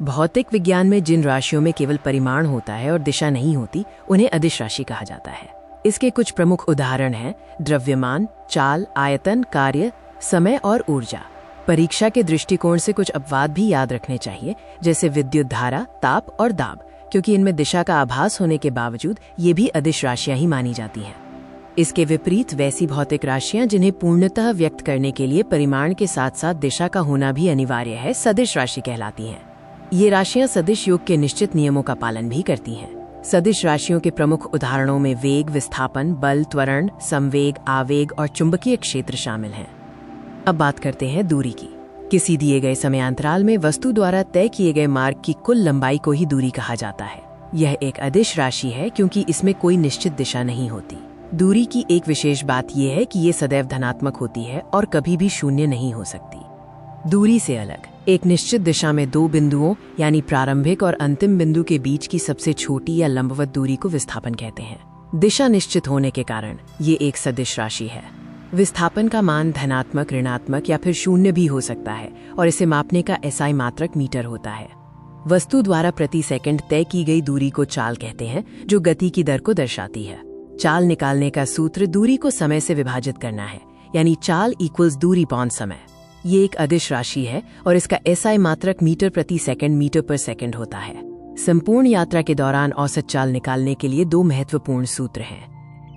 भौतिक विज्ञान में जिन राशियों में केवल परिमाण होता है और दिशा नहीं होती, उन्हें अदिश राशि कहा जाता है। इसके कुछ प्रमुख उदाहरण हैं द्रव्यमान, चाल, आयतन, कार्य, समय और ऊर्जा। परीक्षा के दृष्टिकोण से कुछ अपवाद भी याद रखने चाहिए, जैसे विद्युत धारा, ताप और दाब, क्योंकि इनमें दिशा का आभास होने के बावजूद ये भी अदिश राशियां ही मानी जाती हैं। इसके विपरीत वैसी भौतिक राशियां जिन्हें पूर्णतः व्यक्त करने के लिए परिमाण के साथ साथ दिशा का होना भी अनिवार्य है, सदिश राशि कहलाती हैं। ये राशियां सदिश योग के निश्चित नियमों का पालन भी करती हैं। सदिश राशियों के प्रमुख उदाहरणों में वेग, विस्थापन, बल, त्वरण, संवेग, आवेग और चुंबकीय क्षेत्र शामिल हैं। अब बात करते हैं दूरी की। किसी दिए गए समयांतराल में वस्तु द्वारा तय किए गए मार्ग की कुल लंबाई को ही दूरी कहा जाता है। यह एक अदिश राशि है क्योंकि इसमें कोई निश्चित दिशा नहीं होती। दूरी की एक विशेष बात यह है कि ये सदैव धनात्मक होती है और कभी भी शून्य नहीं हो सकती। दूरी से अलग एक निश्चित दिशा में दो बिंदुओं यानी प्रारंभिक और अंतिम बिंदु के बीच की सबसे छोटी या लंबवत दूरी को विस्थापन कहते हैं। दिशा निश्चित होने के कारण ये एक सदिश राशि है। विस्थापन का मान धनात्मक, ऋणात्मक या फिर शून्य भी हो सकता है और इसे मापने का एसआई मात्रक मीटर होता है। वस्तु द्वारा प्रति सेकंड तय की गई दूरी को चाल कहते हैं, जो गति की दर को दर्शाती है। चाल निकालने का सूत्र दूरी को समय से विभाजित करना है, यानी चाल इक्वल्स दूरी अपॉन समय। ये एक अदिश राशि है और इसका एसआई मात्रक मीटर प्रति सेकंड, मीटर पर सेकंड होता है। संपूर्ण यात्रा के दौरान औसत चाल निकालने के लिए दो महत्वपूर्ण सूत्र हैं।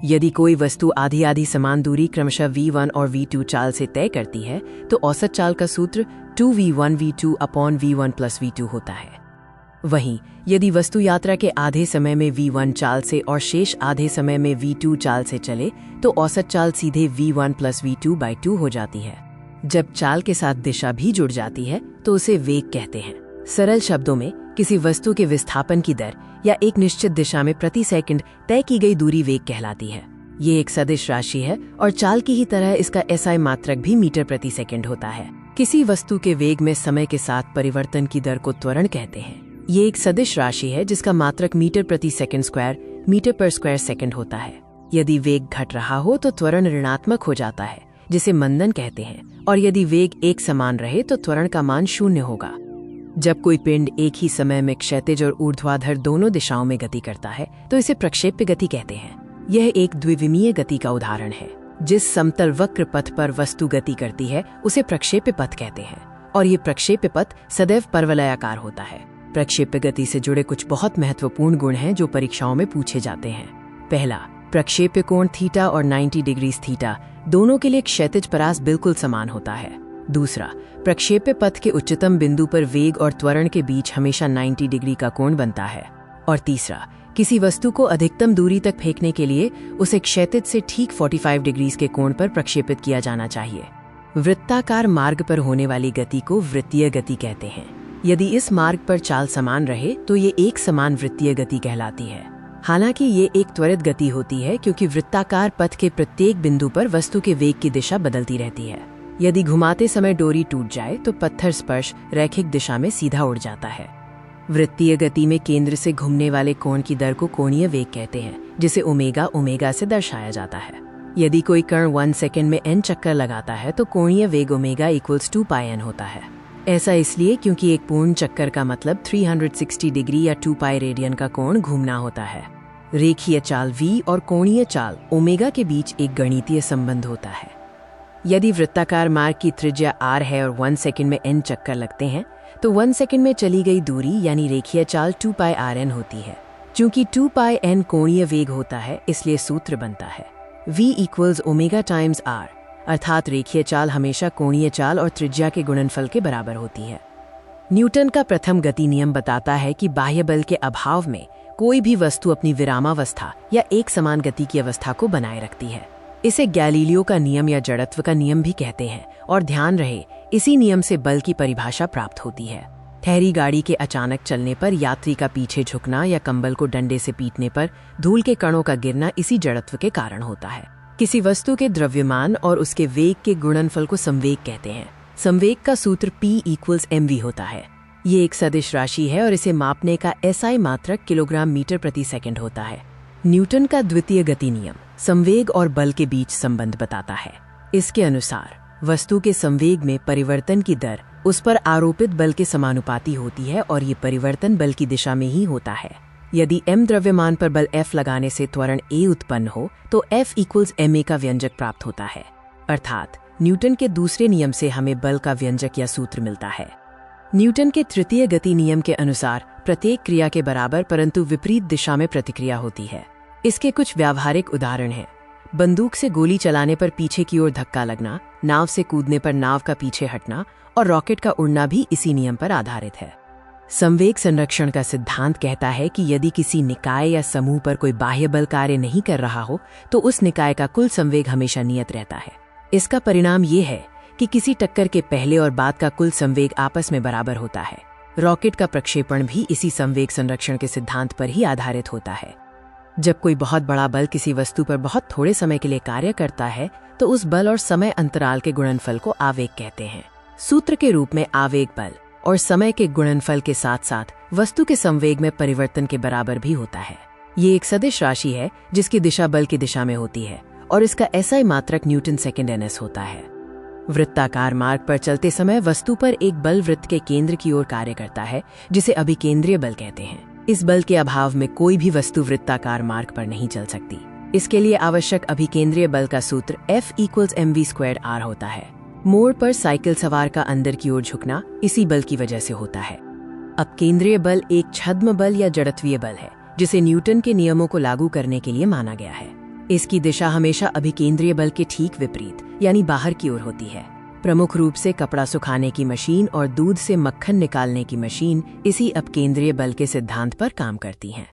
यदि कोई वस्तु आधी आधी समान दूरी क्रमशः v1 और v2 चाल से तय करती है, तो औसत चाल का सूत्र 2v1 v2 upon v1 plus v2 होता है। वहीं यदि वस्तु यात्रा के आधे समय में v1 चाल से और शेष आधे समय में v2 चाल से चले, तो औसत चाल सीधे v1 प्लस v2/2 हो जाती है। जब चाल के साथ दिशा भी जुड़ जाती है तो उसे वेग कहते हैं। सरल शब्दों में किसी वस्तु के विस्थापन की दर या एक निश्चित दिशा में प्रति सेकंड तय की गई दूरी वेग कहलाती है। ये एक सदिश राशि है और चाल की ही तरह इसका एसआई मात्रक भी मीटर प्रति सेकंड होता है। किसी वस्तु के वेग में समय के साथ परिवर्तन की दर को त्वरण कहते हैं। ये एक सदिश राशि है जिसका मात्रक मीटर प्रति सेकंड स्क्वायर, मीटर पर स्क्वायर सेकंड होता है। यदि वेग घट रहा हो तो त्वरण ऋणात्मक हो जाता है, जिसे मंदन कहते हैं, और यदि वेग एक समान रहे तो त्वरण का मान शून्य होगा। जब कोई पिंड एक ही समय में क्षैतिज और ऊर्ध्वाधर दोनों दिशाओं में गति करता है तो इसे प्रक्षेप्य गति कहते हैं। यह एक द्विविमीय गति का उदाहरण है। जिस समतल वक्र पथ पर वस्तु गति करती है उसे प्रक्षेप्य पथ कहते हैं, और ये प्रक्षेप्य पथ सदैव परवलयाकार होता है। प्रक्षेप्य गति से जुड़े कुछ बहुत महत्वपूर्ण गुण हैं जो परीक्षाओं में पूछे जाते हैं। पहला, प्रक्षेप्य कोण थीटा और 90 डिग्री थीटा दोनों के लिए क्षैतिज परास बिल्कुल समान होता है। दूसरा, प्रक्षेप्य पथ के उच्चतम बिंदु पर वेग और त्वरण के बीच हमेशा 90 डिग्री का कोण बनता है। और तीसरा, किसी वस्तु को अधिकतम दूरी तक फेंकने के लिए उसे क्षैतिज से ठीक 45 डिग्री के कोण पर प्रक्षेपित किया जाना चाहिए। वृत्ताकार मार्ग पर होने वाली गति को वृत्तीय गति कहते हैं। यदि इस मार्ग पर चाल समान रहे तो ये एक समान वृत्तीय गति कहलाती है। हालांकि ये एक त्वरित गति होती है क्योंकि वृत्ताकार पथ के प्रत्येक बिंदु पर वस्तु के वेग की दिशा बदलती रहती है। यदि घुमाते समय डोरी टूट जाए तो पत्थर स्पर्श रैखिक दिशा में सीधा उड़ जाता है। वृत्तीय गति में केंद्र से घूमने वाले कोण की दर को कोणीय वेग कहते हैं, जिसे ओमेगा से दर्शाया जाता है। यदि कोई कण 1 सेकंड में n चक्कर लगाता है तो कोणीय वेग ओमेगा इक्वल्स 2πn होता है। ऐसा इसलिए क्योंकि एक पूर्ण चक्कर का मतलब 360 डिग्री या 2π रेडियन का कोण घूमना होता है। रेखीय चाल v और कोणीय चाल ओमेगा के बीच एक गणितीय संबंध होता है। यदि वृत्ताकार मार्ग की त्रिज्या r है और 1 सेकंड में n चक्कर लगते हैं तो 1 सेकंड में चली गई दूरी यानी रेखीय चाल 2πrn होती है। चूंकि 2πn कोणीय वेग होता है इसलिए सूत्र बनता है v equals omega times r, अर्थात रेखीय चाल हमेशा कोणीय चाल और त्रिज्या के गुणनफल के बराबर होती है। न्यूटन का प्रथम गति नियम बताता है कि बाह्य बल के अभाव में कोई भी वस्तु अपनी विरामावस्था या एक समान गति की अवस्था को बनाए रखती है। इसे गैलीलियो का नियम या जड़त्व का नियम भी कहते हैं, और ध्यान रहे इसी नियम से बल की परिभाषा प्राप्त होती है। ठहरी गाड़ी के अचानक चलने पर यात्री का पीछे झुकना या कंबल को डंडे से पीटने पर धूल के कणों का गिरना इसी जड़त्व के कारण होता है। किसी वस्तु के द्रव्यमान और उसके वेग के गुणनफल को संवेग कहते हैं। संवेग का सूत्र P इक्वल्स mv होता है। ये एक सदिश राशि है और इसे मापने का SI मात्रक किलोग्राम मीटर प्रति सेकंड होता है। न्यूटन का द्वितीय गति नियम संवेग और बल के बीच संबंध बताता है। इसके अनुसार वस्तु के संवेग में परिवर्तन की दर उस पर आरोपित बल के समानुपाती होती है और ये परिवर्तन बल की दिशा में ही होता है। यदि m द्रव्यमान पर बल F लगाने से त्वरण a उत्पन्न हो तो F = ma का व्यंजक प्राप्त होता है। अर्थात न्यूटन के दूसरे नियम से हमें बल का व्यंजक या सूत्र मिलता है। न्यूटन के तृतीय गति नियम के अनुसार प्रत्येक क्रिया के बराबर परंतु विपरीत दिशा में प्रतिक्रिया होती है। इसके कुछ व्यावहारिक उदाहरण हैं। बंदूक से गोली चलाने पर पीछे की ओर धक्का लगना, नाव से कूदने पर नाव का पीछे हटना और रॉकेट का उड़ना भी इसी नियम पर आधारित है। संवेग संरक्षण का सिद्धांत कहता है कि यदि किसी निकाय या समूह पर कोई बाह्य बल कार्य नहीं कर रहा हो तो उस निकाय का कुल संवेग हमेशा नियत रहता है। इसका परिणाम ये है कि किसी टक्कर के पहले और बाद का कुल संवेग आपस में बराबर होता है। रॉकेट का प्रक्षेपण भी इसी संवेग संरक्षण के सिद्धांत पर ही आधारित होता है। जब कोई बहुत बड़ा बल किसी वस्तु पर बहुत थोड़े समय के लिए कार्य करता है तो उस बल और समय अंतराल के गुणनफल को आवेग कहते हैं। सूत्र के रूप में आवेग बल और समय के गुणनफल के साथ साथ वस्तु के संवेग में परिवर्तन के बराबर भी होता है। ये एक सदिश राशि है जिसकी दिशा बल की दिशा में होती है और इसका SI मात्रक न्यूटन सेकेंड NS होता है। वृत्ताकार मार्ग पर चलते समय वस्तु पर एक बल वृत्त के केंद्र की ओर कार्य करता है जिसे अभिकेंद्रीय बल कहते हैं। इस बल के अभाव में कोई भी वस्तु वृत्ताकार मार्ग पर नहीं चल सकती। इसके लिए आवश्यक अभिकेंद्रीय बल का सूत्र F = mv²r होता है। मोड़ पर साइकिल सवार का अंदर की ओर झुकना इसी बल की वजह से होता है। अपकेंद्रीय बल एक छद्म बल या जड़त्वीय बल है जिसे न्यूटन के नियमों को लागू करने के लिए माना गया है। इसकी दिशा हमेशा अभिकेंद्रीय बल के ठीक विपरीत यानी बाहर की ओर होती है। प्रमुख रूप से कपड़ा सुखाने की मशीन और दूध से मक्खन निकालने की मशीन इसी अपकेंद्रीय बल के सिद्धांत पर काम करती हैं।